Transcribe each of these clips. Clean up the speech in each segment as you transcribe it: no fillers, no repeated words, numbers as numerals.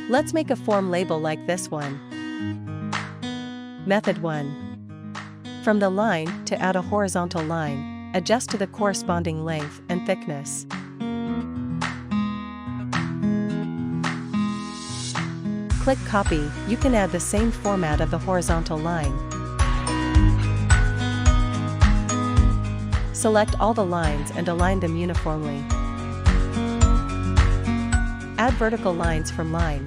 Let's make a form label like this one. Method 1. From the line, to add a horizontal line, adjust to the corresponding length and thickness. Click Copy. You can add the same format of the horizontal line. Select all the lines and align them uniformly. Add vertical lines from line.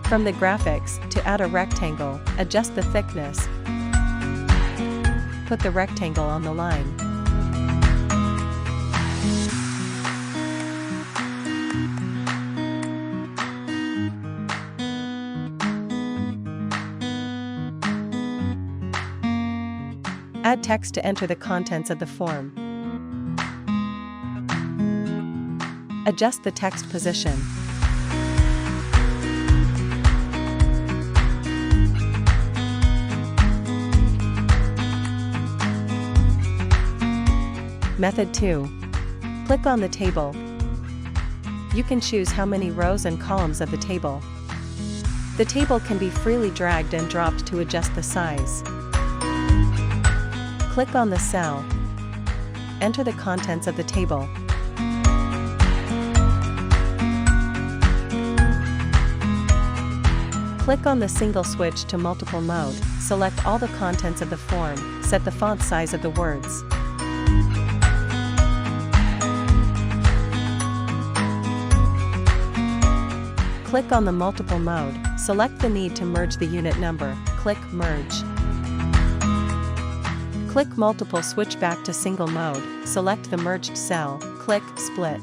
From the graphics, to add a rectangle, adjust the thickness. Put the rectangle on the line. Add text to enter the contents of the form. Adjust the text position. Method 2. Click on the table. You can choose how many rows and columns of the table. The table can be freely dragged and dropped to adjust the size. Click on the cell. Enter the contents of the table. Click on the single switch to multiple mode. Select all the contents of the form. Set the font size of the words. Click on the multiple mode. Select the need to merge the unit number. Click Merge. Click multiple switch back to single mode. Select the merged cell. Click Split.